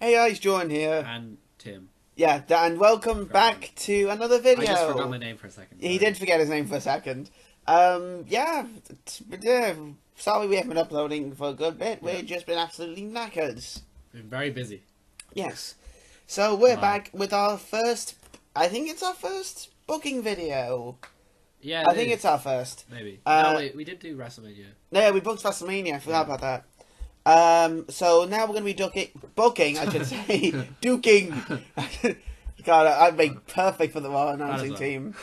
Hey guys, John here. And Tim. Yeah, and welcome back to another video. I just forgot my name for a second. He did forget his name for a second. Yeah, sorry we haven't been uploading for a good bit. We've just been absolutely knackered. Been very busy. Yes. So we're back with our first, I think it's our first booking video. Yeah, I think it's our first. Maybe. No, wait, we did do WrestleMania. Yeah, we booked WrestleMania. I forgot about that. So now we're going to be booking, I should say, duking. God, I'd be perfect for the Raw announcing team.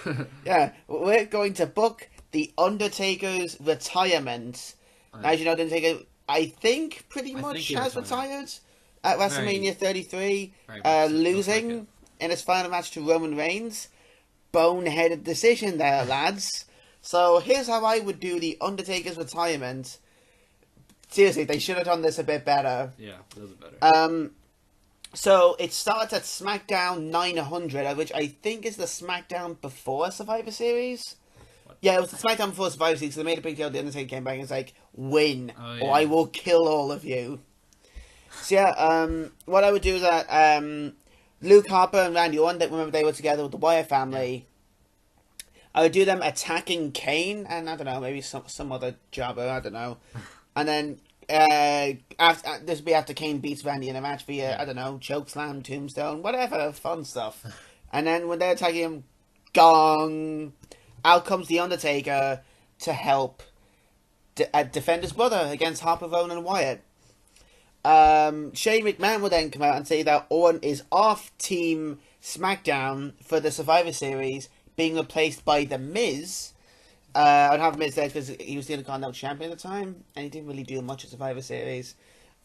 Yeah, we're going to book the Undertaker's retirement. As you know, Undertaker, I think, pretty much has retired at WrestleMania 33, losing in his final match to Roman Reigns. Boneheaded decision there, lads. So here's how I would do the Undertaker's retirement. Seriously, they should have done this a bit better. Yeah, a little bit better. So it starts at SmackDown 900, which I think is the SmackDown before Survivor Series. What? Yeah, it was the SmackDown before Survivor Series, so they made a big deal. The Undertaker came back and was like, win, or I will kill all of you. So yeah, what I would do is that Luke Harper and Randy Orton, remember they were together with the Wyatt family. I would do them attacking Kane, and I don't know, maybe some other jobber, I don't know. And then this would be after Kane beats Randy in a match via, I don't know, chokeslam, tombstone, whatever, fun stuff. And then when they're attacking him, gong, out comes the Undertaker to help defend his brother against Harper, Rowan, and Wyatt. Shane McMahon will then come out and say that Orton is off Team SmackDown for the Survivor Series, being replaced by The Miz. I'd have Miz there because he was the Intercontinental Champion at the time, and he didn't really do much at Survivor Series.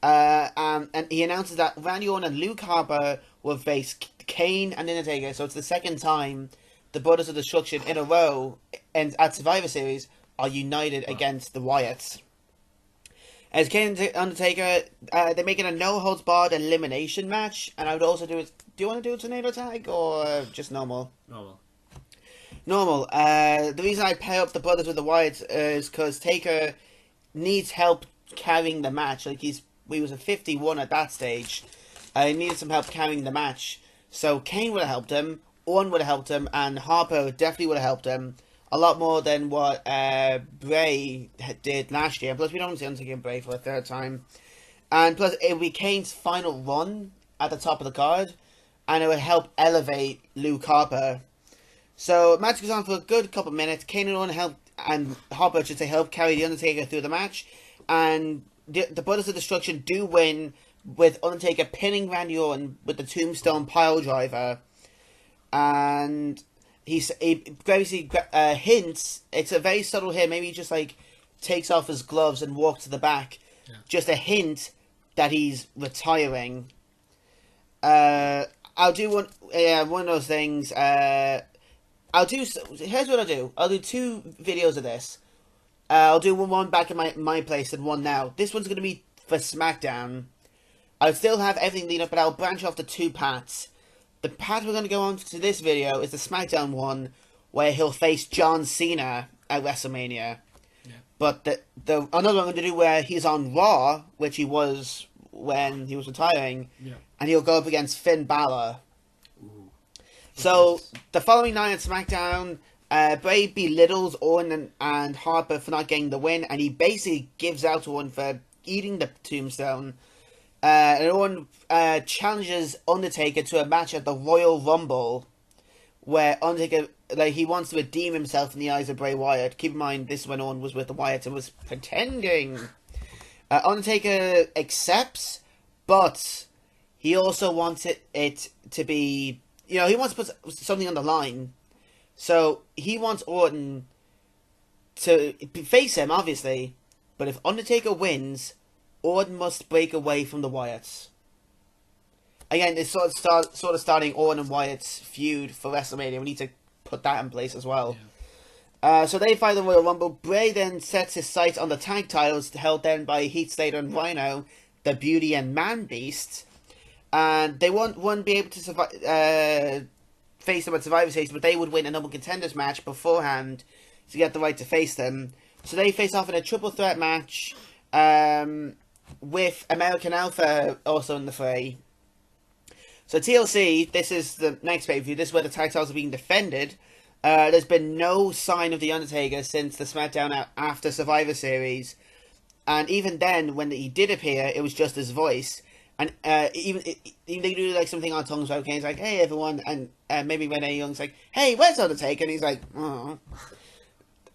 And he announces that Randy Orton and Luke Harper will face Kane and Undertaker, so it's the second time the Brothers of Destruction in a row and at Survivor Series are united against the Wyatts. As Kane and Undertaker, they're making a no-holds-barred elimination match, and I would also do you want to do a tornado tag, or just normal? Normal. The reason I pair up the Brothers with the Wyatts is because Taker needs help carrying the match. Like he was at 51 at that stage. He needed some help carrying the match. So Kane would have helped him, Orton would have helped him, and Harper definitely would have helped him. A lot more than what Bray did last year. Plus, we don't see Undertaker and Bray for a third time. And plus, it would be Kane's final run at the top of the card. And it would help elevate Luke Harper. So, match goes on for a good couple of minutes. Kane and Orton Harper should say help carry the Undertaker through the match. And the Brothers of Destruction do win with Undertaker pinning Randy Orton with the Tombstone pile driver. And he basically hints, it's a very subtle hint, maybe he just like takes off his gloves and walks to the back. Yeah. Just a hint that he's retiring. I'll do one of those things. Here's what I'll do. I'll do two videos of this. I'll do one back in my place and one now. This one's going to be for SmackDown. I'll still have everything lead up, but I'll branch off to two parts. The part we're going to go on to this video is the SmackDown one, where he'll face John Cena at WrestleMania. Yeah. But the another one I'm going to do where he's on Raw, which he was when he was retiring, and he'll go up against Finn Balor. So, the following night on SmackDown, Bray belittles Orton and Harper for not getting the win, and he basically gives out to Orton for eating the tombstone. And Orton challenges Undertaker to a match at the Royal Rumble, where Undertaker, he wants to redeem himself in the eyes of Bray Wyatt. Keep in mind, this is when Orton was with the Wyatts and was pretending. Undertaker accepts, but he also wants it to be... he wants to put something on the line. So, he wants Orton to face him, obviously. But if Undertaker wins, Orton must break away from the Wyatts. Again, it's sort of starting Orton and Wyatt's feud for WrestleMania. We need to put that in place as well. Yeah. So they fight the Royal Rumble. Bray then sets his sights on the tag titles held then by Heath Slater and Rhino, the Beauty and Man Beast. And they won't be able to face them at Survivor Series, but they would win a Number Contenders match beforehand to get the right to face them. So they face off in a triple threat match with American Alpha also in the fray. So TLC, this is the next pay-per-view. This is where the tag titles are being defended. There's been no sign of The Undertaker since the SmackDown after Survivor Series. And even then, when he did appear, it was just his voice. And even they do like something on Tongues Web, he's like, "Hey everyone," and maybe Renee Young's like, "Hey, where's Undertaker?" And he's like, "Oh."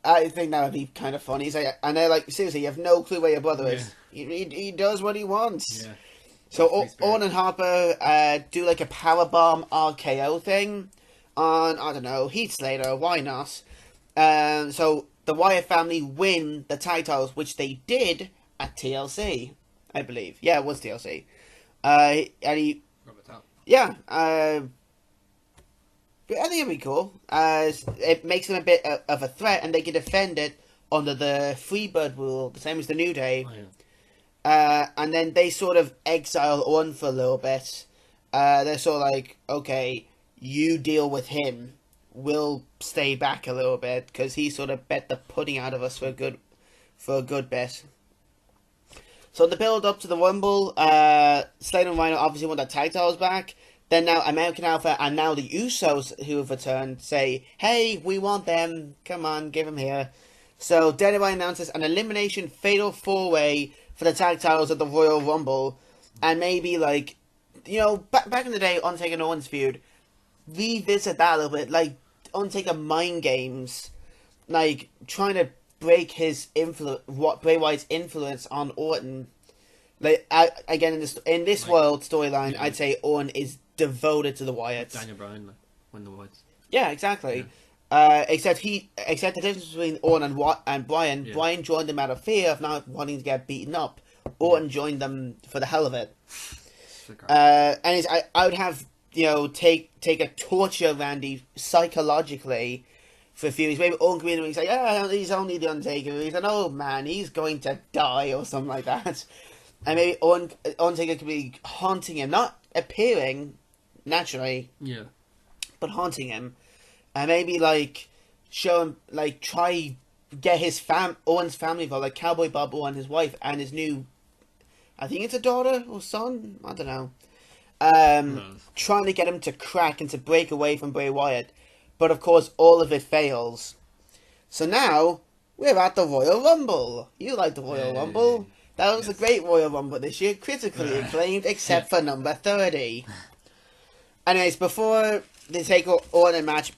I think that would be kind of funny. He's like, and they're like, "Seriously, you have no clue where your brother is. He does what he wants." Yeah. So Orton and Harper do like a powerbomb RKO thing on, I don't know, Heath Slater. Why not? So the Wyatt family win the tag titles, which they did at TLC, I believe. Yeah, it was TLC. And he, yeah, I think it'd be cool. It makes them a bit of a threat, and they can defend it under the Freebird rule, the same as the New Day. Oh, yeah. And then they sort of exile Orton for a little bit. They're sort of like, okay, you deal with him. We'll stay back a little bit because he sort of bet the pudding out of us for a good bet. So the build up to the Rumble, Slater and Rhino obviously want their tag titles back. Then now American Alpha and now the Usos who have returned say, "Hey, we want them. Come on, give them here." So Dynamite announces an elimination fatal 4-way for the tag titles at the Royal Rumble, and maybe like, back in the day, Undertaker and Owens feud, revisit that a little bit, like Undertaker mind games, like trying to break his Bray Wyatt's influence on Orton. Like again in this world storyline, I'd say Orton is devoted to the Wyatts. Daniel Bryan when the Wyatts. Yeah, exactly. Yeah. Except the difference between Orton and Bryan. Yeah. Bryan joined them out of fear of not wanting to get beaten up. Orton joined them for the hell of it. And I would have take a torture Randy psychologically for a few weeks. Maybe Orton could be he's like, he's only the Undertaker. He's an old man. He's going to die or something like that. And maybe Undertaker could be haunting him, not appearing naturally, but haunting him. And maybe like show him, like try get his Owen's family involved, like Cowboy Bob Owen, his wife, and his new, I think it's a daughter or son, I don't know. Trying to get him to crack and to break away from Bray Wyatt. But of course, all of it fails. So now, we're at the Royal Rumble. You like the Royal Rumble? That was a great Royal Rumble this year, critically acclaimed, except for number 30. Anyways, before they take Orton match,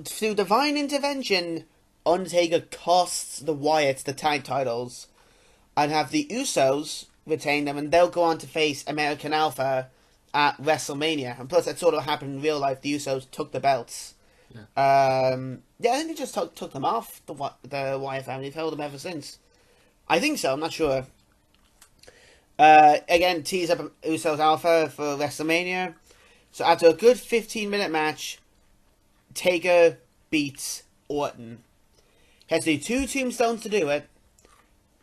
through divine intervention, Undertaker costs the Wyatts the tag titles, and have the Usos retain them, and they'll go on to face American Alpha at WrestleMania. And plus, that sort of happened in real life. The Usos took the belts. I think they just took them off the Wyatt family. They've held them ever since. I think so. I'm not sure. Again, tease up Usos Alpha for WrestleMania. So after a good 15-minute match, Taker beats Orton. He has to do 2 tombstones to do it,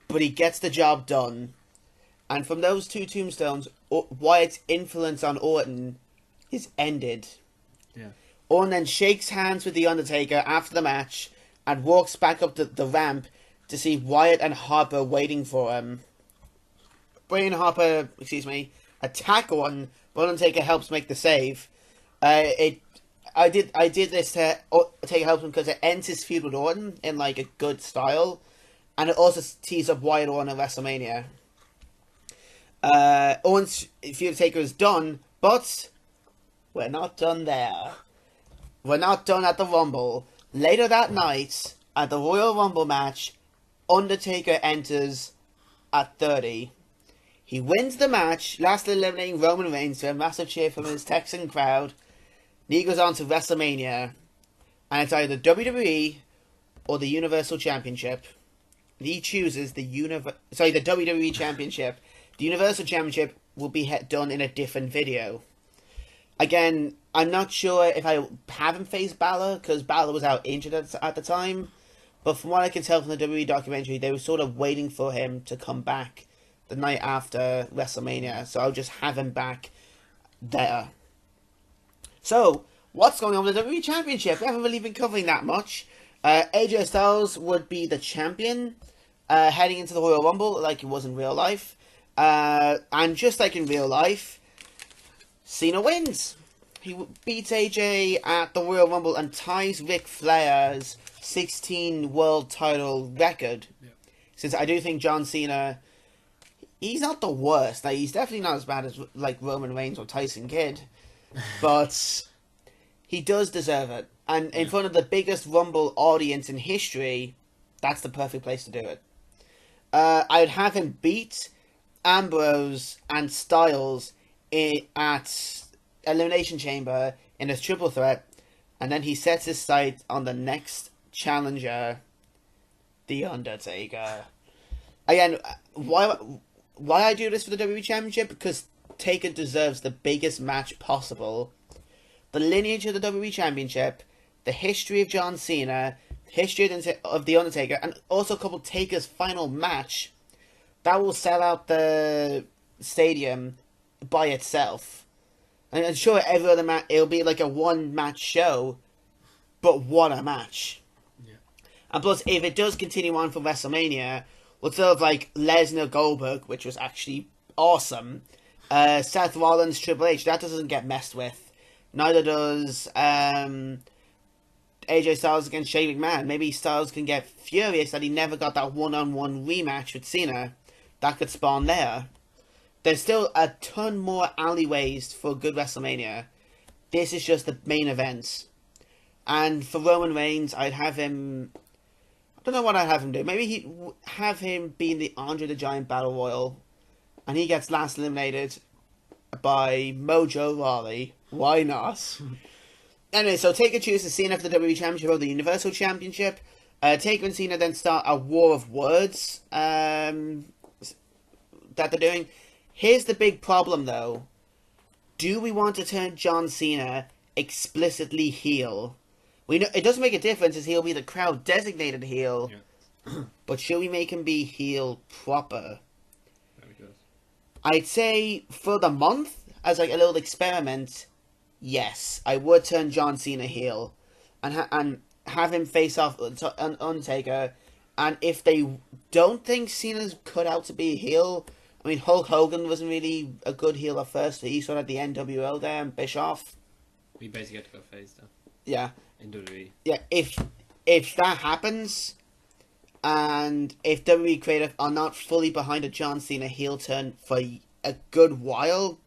but he gets the job done. And from those 2 tombstones, Wyatt's influence on Orton is ended. Yeah. Orton then shakes hands with The Undertaker after the match and walks back up the ramp to see Wyatt and Harper waiting for him. Bray and Harper, attack Orton, but Undertaker helps make the save. I did this to Taker helps him because it ends his feud with Orton in like a good style, and it also tees up Wyatt Orton at WrestleMania. Orton's feud with Taker is done, but we're not done there. We're not done at the Rumble. Later that night, at the Royal Rumble match, Undertaker enters at 30. He wins the match, lastly eliminating Roman Reigns to a massive cheer from his Texan crowd. And he goes on to WrestleMania, and it's either WWE or the Universal Championship. And he chooses the WWE Championship. The Universal Championship will be done in a different video. Again, I'm not sure if I have him face Balor, because Balor was out injured at the time. But from what I can tell from the WWE documentary, they were sort of waiting for him to come back the night after WrestleMania. So I'll just have him back there. So, what's going on with the WWE Championship? We haven't really been covering that much. AJ Styles would be the champion heading into the Royal Rumble, like he was in real life. And just like in real life, Cena wins. He beats AJ at the Royal Rumble and ties Ric Flair's 16 world title record. Yeah. Since I do think John Cena, he's not the worst. Like, he's definitely not as bad as like Roman Reigns or Tyson Kidd, but he does deserve it. And in front of the biggest Rumble audience in history, that's the perfect place to do it. I'd have him beat Ambrose and Styles at Elimination Chamber in a triple threat, and then he sets his sight on the next challenger, The Undertaker. Again, why I do this for the WWE Championship? Because Taker deserves the biggest match possible. The lineage of the WWE Championship, the history of John Cena, history of The Undertaker, and also a couple Taker's final match, that will sell out the stadium by itself. And I'm sure every other match, it'll be like a one-match show, but what a match. Yeah. And plus, if it does continue on for WrestleMania, we'll still have like Lesnar Goldberg, which was actually awesome. Seth Rollins Triple H, that doesn't get messed with. Neither does AJ Styles against Shane McMahon. Maybe Styles can get furious that he never got that one-on-one rematch with Cena. That could spawn there. There's still a ton more alleyways for a good WrestleMania. This is just the main event. And for Roman Reigns, I'd have him... I don't know what I'd have him do. Maybe he'd have him be in the Andre the Giant Battle Royal. And he gets last eliminated by Mojo Rawley. Why not? Anyway, so Taker chooses Cena for the WWE Championship or the Universal Championship. Taker and Cena then start a war of words that they're doing. Here's the big problem, though. Do we want to turn John Cena explicitly heel? We know it doesn't make a difference as he'll be the crowd-designated heel, but should we make him be heel proper? Very good. I'd say for the month, as like a little experiment, yes, I would turn John Cena heel and have him face off Undertaker. And if they don't think Cena's cut out to be a heel, I mean, Hulk Hogan wasn't really a good heel at first. He sort of had the NWO there and Bischoff. We basically had to go face though. Yeah. In WWE. Yeah, if that happens, and if WWE creative are not fully behind a John Cena heel turn for a good while,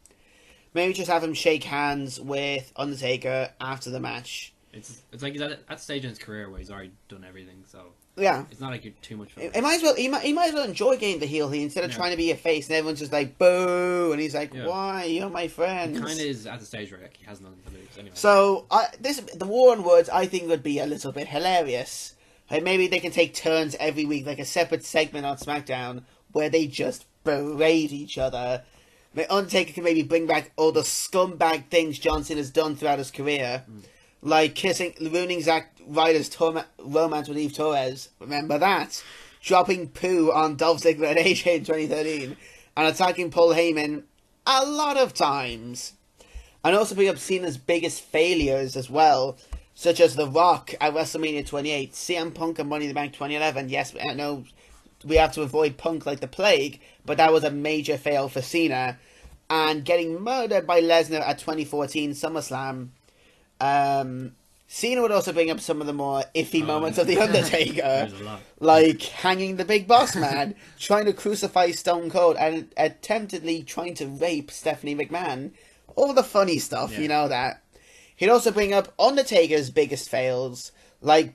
maybe just have him shake hands with Undertaker after the match. It's like he's at that stage in his career where he's already done everything, so Yeah. it's not like you're too much. He might as well enjoy getting the heel instead of trying to be a face, and everyone's just like boo, and he's like, "Why? You're my friend." He kind of is at the stage where he has nothing to lose anyway. So the war on words I think would be a little bit hilarious. Like maybe they can take turns every week, like a separate segment on SmackDown where they just berate each other. Undertaker can maybe bring back all the scumbag things John Cena's done throughout his career. Like ruining Zack Ryder's romance with Eve Torres. Remember that? Dropping poo on Dolph Ziggler and AJ in 2013. And attacking Paul Heyman a lot of times. And also bring up Cena's biggest failures as well. Such as The Rock at WrestleMania 28. CM Punk and Money in the Bank 2011. Yes, I know we have to avoid Punk like the plague. But that was a major fail for Cena. And getting murdered by Lesnar at 2014 SummerSlam. Cena would also bring up some of the more iffy moments of The Undertaker, like hanging the Big Boss Man, trying to crucify Stone Cold, and attemptedly trying to rape Stephanie McMahon. All the funny stuff, you know that. He'd also bring up Undertaker's biggest fails, like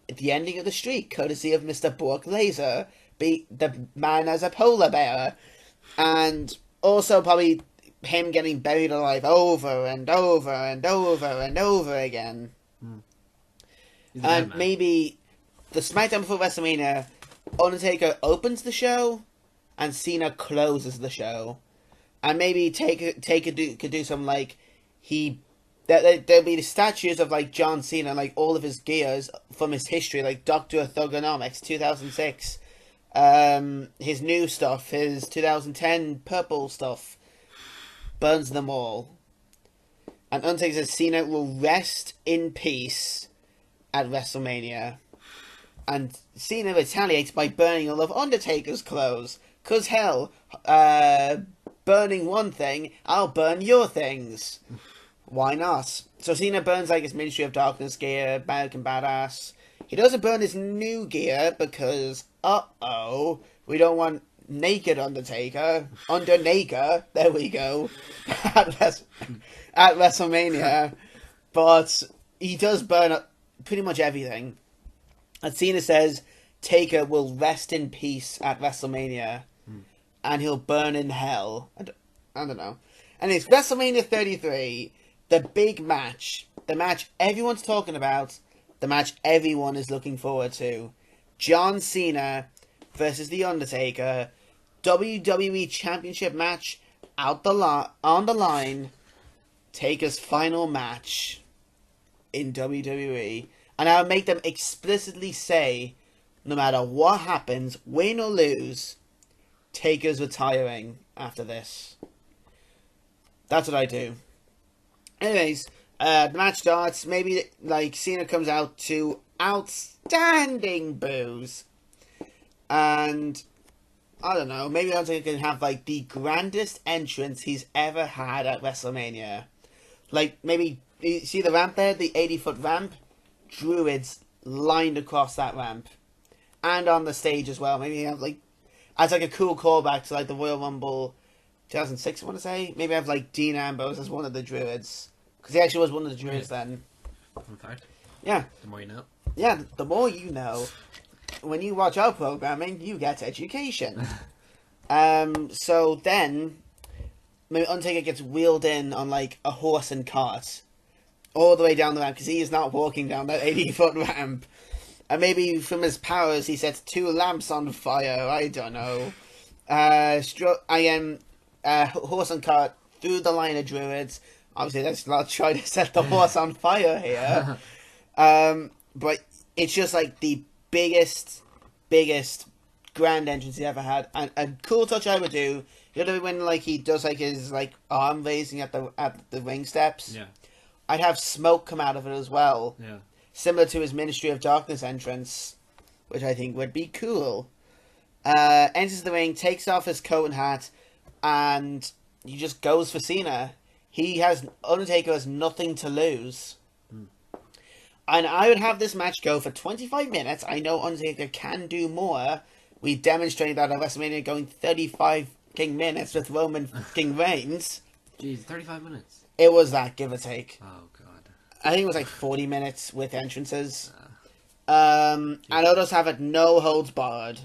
the ending of the streak, courtesy of Mr. Bork Laser, be the man as a polar bear, and also probably him getting buried alive over and over and over and over again. And maybe the SmackDown before WrestleMania, Undertaker opens the show and Cena closes the show. And maybe Taker could do some like there'll be the statues of like John Cena, like all of his gears from his history, like Dr. Thugonomics 2006, his new stuff, his 2010 purple stuff. Burns them all. And Undertaker says Cena will rest in peace at WrestleMania. And Cena retaliates by burning all of Undertaker's clothes. 'Cause hell, burning one thing, I'll burn your things. Why not? So Cena burns like his Ministry of Darkness gear, American Badass. He doesn't burn his new gear because, we don't want naked Undertaker. Undertaker, there we go, at WrestleMania. But he does burn pretty much everything. And Cena says Taker will rest in peace at WrestleMania. And he'll burn in hell. I don't know. And it's WrestleMania 33, the big match. The match everyone's talking about. The match everyone is looking forward to. John Cena versus The Undertaker. WWE Championship match on the line. Taker's final match in WWE. And I'll make them explicitly say, no matter what happens, win or lose, Taker's retiring after this. That's what I do. Anyways, the match starts. Maybe, like, Cena comes out to outstanding boos. And, I don't know, maybe Undertaker can have, like, the grandest entrance he's ever had at WrestleMania. Like, maybe, you see the ramp there? The 80-foot ramp? Druids lined across that ramp. And on the stage as well. Maybe have, like, as like a cool callback to like the Royal Rumble 2006, I want to say. Maybe I have like Dean Ambrose as one of the Druids. Because he actually was one of the Druids then. In fact. Yeah. The more you know. Yeah, the more you know. When you watch our programming, you get education. So then, maybe Undertaker gets wheeled in on like a horse and cart. All the way down the ramp, because he is not walking down that 80-foot ramp. And maybe from his powers, he sets 2 lamps on fire. I don't know. Horse and cart through the line of Druids. Obviously, let's not try to set the horse on fire here. But it's just like the biggest grand entrance he ever had. And a cool touch I would do, you know, when like he does like his like arm raising at the ring steps. Yeah. I'd have smoke come out of it as well. Yeah. Similar to his Ministry of Darkness entrance, which I think would be cool. Enters the ring, takes off his coat and hat, and he just goes for Cena. Undertaker has nothing to lose. And I would have this match go for 25 minutes. I know Undertaker can do more. We demonstrated that at WrestleMania going 35 minutes with Roman Reigns. Jeez, 35 minutes. It was that, give or take. Oh, God. I think it was like 40 minutes with entrances. And others have it no holds barred.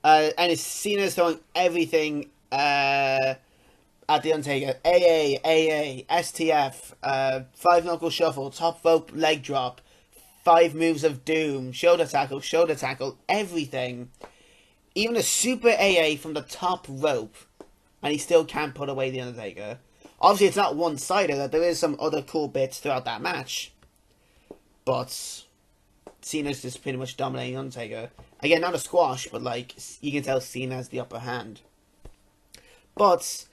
And it's Cena's throwing everything at the Undertaker. AA, STF, 5-knuckle shuffle, top rope leg drop, 5 moves of doom, shoulder tackle, everything. Even a super AA from the top rope. And he still can't put away the Undertaker. Obviously, it's not one-sided. There is some other cool bits throughout that match. But Cena's just pretty much dominating Undertaker. Again, not a squash, but like, you can tell Cena has the upper hand. But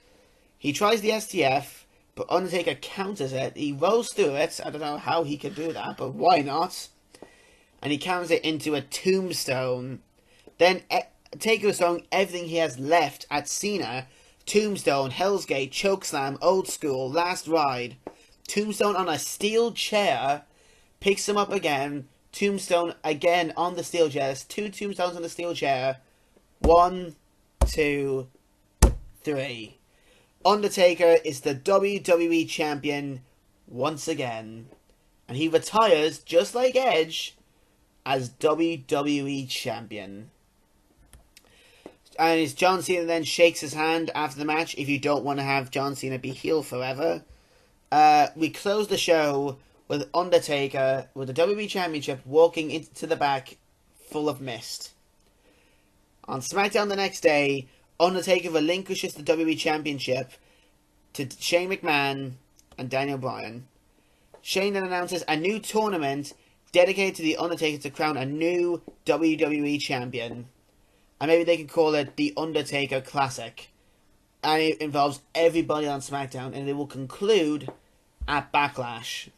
he tries the STF, but Undertaker counters it. He rolls through it. I don't know how he could do that, but why not? And he counters it into a tombstone. Then Taker is throwing everything he has left at Cena. Tombstone, Hell's Gate, Chokeslam, Old School, Last Ride. Tombstone on a steel chair. Picks him up again. Tombstone again on the steel chair. There's 2 tombstones on the steel chair. 1, 2, 3. Undertaker is the WWE Champion once again. And he retires, just like Edge, as WWE Champion. And John Cena then shakes his hand after the match if you don't want to have John Cena be heel forever. We close the show with Undertaker with the WWE Championship walking into the back full of mist. On SmackDown the next day, Undertaker relinquishes the WWE Championship to Shane McMahon and Daniel Bryan. Shane then announces a new tournament dedicated to the Undertaker to crown a new WWE Champion. And maybe they can call it the Undertaker Classic. And it involves everybody on SmackDown. And it will conclude at Backlash.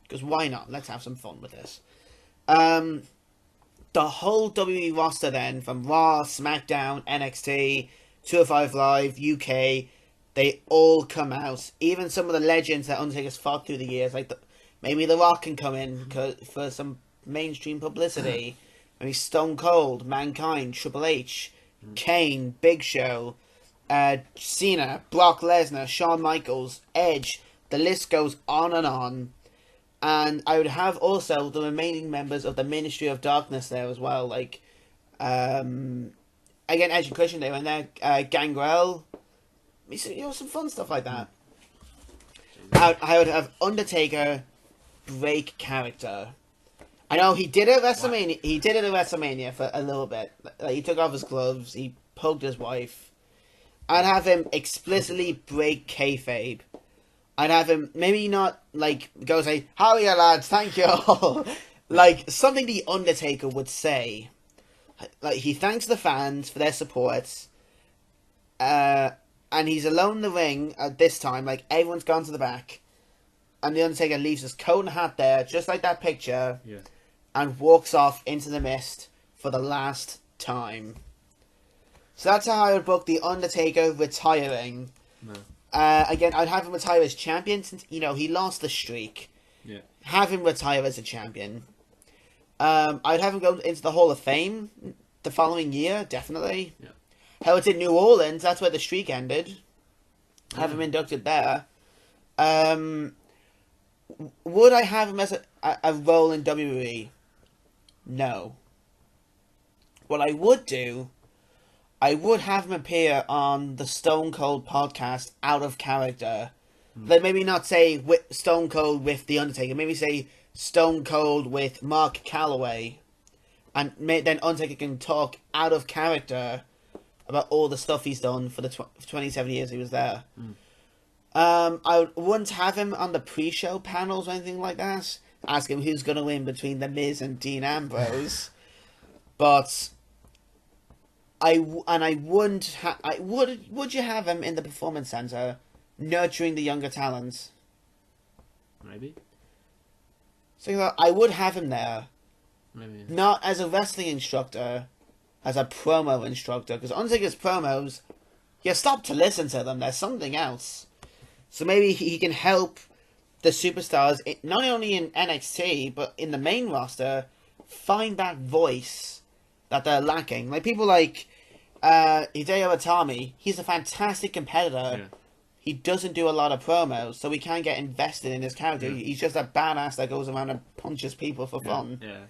Because why not? Let's have some fun with this. the whole WWE roster then, from Raw, SmackDown, NXT, 205 Live, UK, they all come out. Even some of the legends that Undertaker's fought through the years, like maybe The Rock can come in for some mainstream publicity. Maybe Stone Cold, Mankind, Triple H, Kane, Big Show, Cena, Brock Lesnar, Shawn Michaels, Edge. The list goes on and on. And I would have also the remaining members of the Ministry of Darkness there as well. Like, again, Edge and Christian, they were in there. Gangrel. Some fun stuff like that. I would have Undertaker break character. I know he did it at WrestleMania. Wow. He did it at WrestleMania for a little bit. Like, he took off his gloves. He poked his wife. I'd have him explicitly break kayfabe. I'd have him maybe not like go say, "How are you, lads? Thank you all." Like something the Undertaker would say. Like he thanks the fans for their support. And he's alone in the ring at this time. Like everyone's gone to the back, and the Undertaker leaves his coat and hat there, just like that picture. Yeah. And walks off into the mist for the last time. So that's how I would book the Undertaker retiring. No. Again, I'd have him retire as champion since, he lost the streak. Yeah. Have him retire as a champion. I'd have him go into the Hall of Fame the following year, definitely. Yeah. Hell, it's in New Orleans, that's where the streak ended. Have him inducted there. Would I have him as a role in WWE? No. What I would do, I would have him appear on the Stone Cold podcast out of character. Like maybe not say with Stone Cold with The Undertaker. Maybe say Stone Cold with Mark Calloway. And then Undertaker can talk out of character about all the stuff he's done for the 27 years he was there. I wouldn't have him on the pre-show panels or anything like that. Ask him who's going to win between The Miz and Dean Ambrose. But would you have him in the Performance Center nurturing the younger talents? Maybe. So I would have him there. Maybe. Not as a wrestling instructor, as a promo instructor. Because Undertaker's promos, you stop to listen to them. There's something else. So maybe he can help the superstars, not only in NXT, but in the main roster, find that voice that they're lacking. Like people like Hideo Itami, he's a fantastic competitor. Yeah. He doesn't do a lot of promos, so we can't get invested in his character. Yeah. He's just a badass that goes around and punches people for fun. Yeah.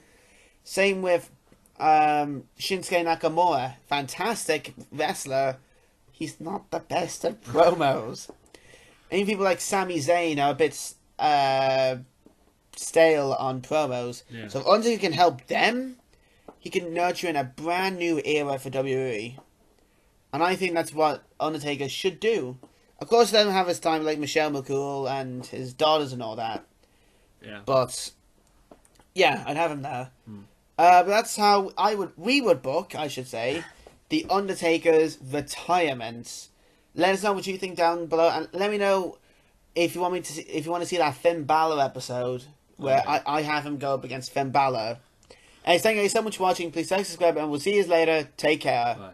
Same with Shinsuke Nakamura, fantastic wrestler. He's not the best at promos. And people like Sami Zayn are a bit stale on promos. Yeah. So if Undertaker can help them, he can nurture in a brand new era for WWE. And I think that's what Undertaker should do. Of course, they don't have his time like Michelle McCool and his daughters and all that. Yeah. But, yeah, I'd have him there. But that's how we would book, I should say, The Undertaker's retirement. Let us know what you think down below, and let me know if you want to see that Finn Balor episode where I have him go up against Finn Balor. And thank you so much for watching. Please like, subscribe, and we'll see you later. Take care. Bye.